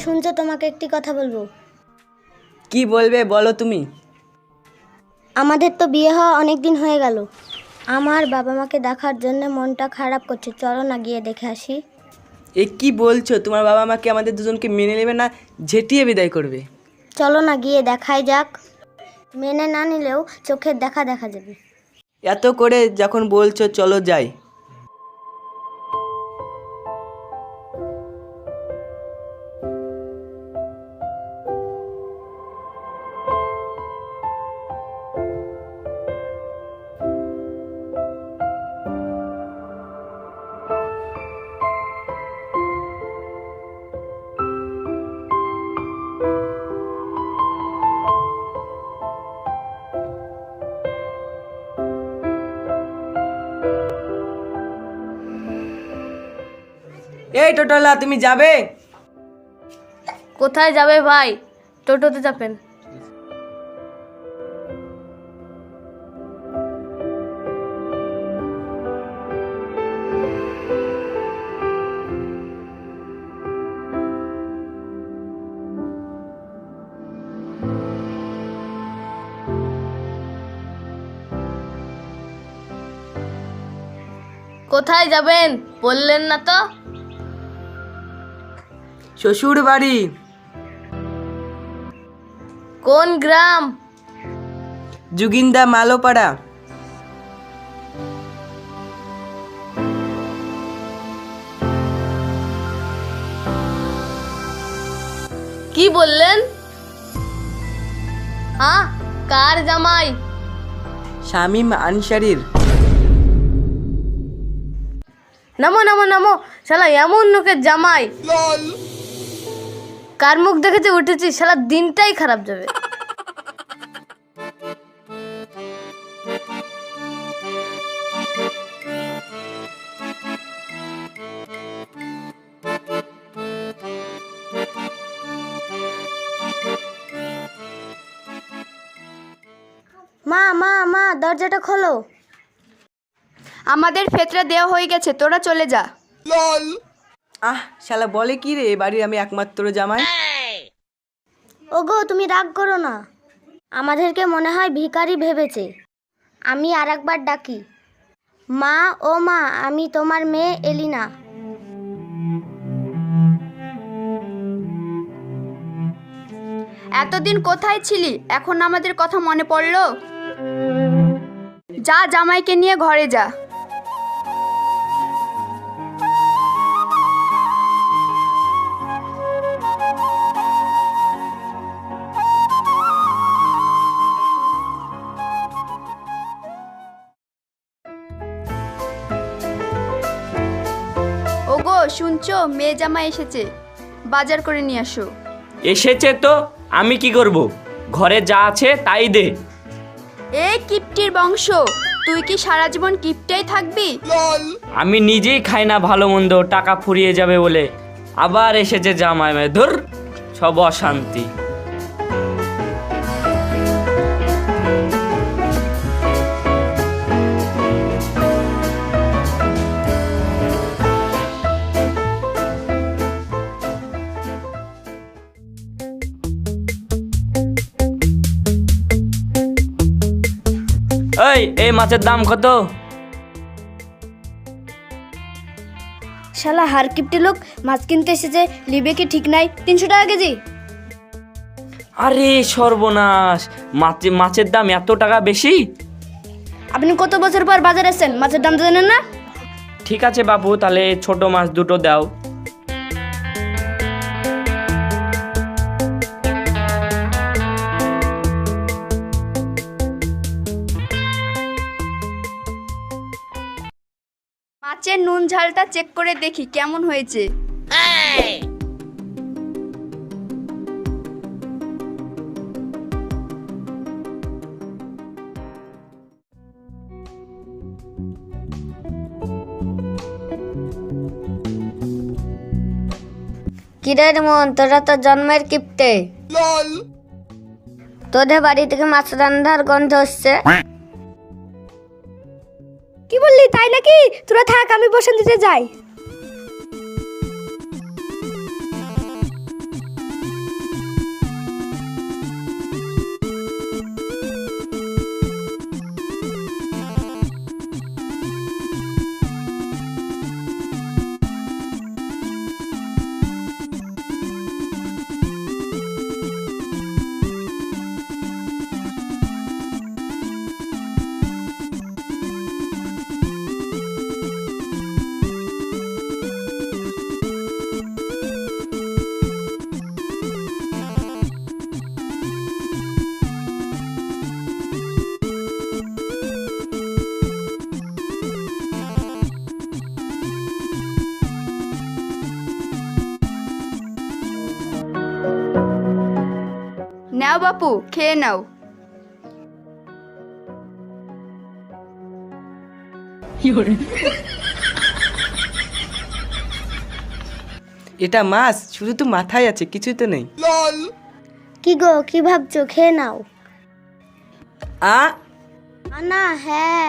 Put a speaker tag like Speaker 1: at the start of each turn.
Speaker 1: শুনছো, তোমাকে একটি কথা বলবো।
Speaker 2: কি বলবে বলো তুমি।
Speaker 1: আমাদের তো বিয়ে হওয়া অনেক দিন হয়ে গেল। আমার বাবা মাকে দেখার জন্য মনটা খারাপ করছে, চলো না গিয়ে দেখে আসি।
Speaker 2: এ কি বলছো? তোমার বাবা মা কি আমাদের দুজনকে মেনে নেবে না ঝেঁটিয়ে বিদায় করবে?
Speaker 1: চলো না গিয়ে দেখাই যাক। মেনে না নিলেও চোখের দেখা দেখা যাবে।
Speaker 2: এত করে যখন বলছো চলো যাই। এই টোটোলা, তুমি যাবে?
Speaker 3: কোথায় যাবে ভাই? টোটোতে চাপেন। কোথায় যাবেন বললেন না তো?
Speaker 2: শ্বশুর বাড়ি।
Speaker 3: কোন গ্রাম?
Speaker 2: জুগিন্দা মালোপাড়া।
Speaker 3: কি বললেন? হ্যাঁ, কার জামাই?
Speaker 2: শামীম আনসারির।
Speaker 3: নামো নামো নামো, শালা এমন লোকের জামাই। কার মুখ দেখেছে উঠেছি, শালা দিনটাই খারাপ যাবে।
Speaker 1: মা মা মা, দরজাটা খোলো।
Speaker 4: আমাদের ফেতরা দেওয়া হয়ে গেছে, তোরা চলে যা।
Speaker 2: শালা বলে কি রে, এ বাড়ির আমি একমাত্র জামাই।
Speaker 1: ওগো, তুমি রাগ করো না। আমাদেরকে মনে হয় ভিখারি ভেবেছে। আমি আর একবার ডাকি। মা, ও মা, আমি তোমার মেয়ে এলিনা।
Speaker 4: এতদিন কোথায় ছিলি? এখন আমাদের কথা মনে পড়লো? যা, জামাইকে নিয়ে ঘরে যা। ওগো শুনছো, মেয়ে জামাই এসেছে, বাজার করে নিয়ে আসো।
Speaker 5: এসেছে তো আমি কি করব? ঘরে যা আছে তাই দে।
Speaker 4: এই কিপ্টির বংশ, তুই কি সারা জীবন কিপ্টেই থাকবি?
Speaker 5: আমি নিজেই খাই না ভালো মন্দ, টাকা ফুরিয়ে যাবে বলে আবার এসেছে জামাই মেয়ে। ধুর, সব অশান্তি। এই মাছের দাম কত?
Speaker 3: শালা হারকিপটি লোক মাছ কিনতে এসেছে, লিবে কি ঠিক নাই। 300 টাকা কেজি।
Speaker 5: আরে সর্বনাশ, মাছের দাম এত টাকা বেশি?
Speaker 3: আপনি কত বছর পর বাজারে এসেছেন, মাছের দাম জানেন না?
Speaker 5: ঠিক আছে বাবু, তাহলে ছোট মাছ দুটো দাও।
Speaker 4: মাছের নুন ঝালটা চেক করে দেখি কেমন হয়েছে।
Speaker 1: কিরে মন, তোরা তো জন্মের কিপ্টে। তোদের বাড়ি থেকে মাছ রান্নার গন্ধ হচ্ছে।
Speaker 3: কি বললি, তাই নাকি? তোরা থাক, আমি বসন্তীতে যাই।
Speaker 4: বাপু খেয়ে নাও।
Speaker 2: এটা মাছ, শুধু তো মাথায় আছে, কিছুই তো নেই।
Speaker 1: কি গো, কি ভাবছো? খেয়ে নাও।
Speaker 2: আ
Speaker 1: না, হ্যাঁ।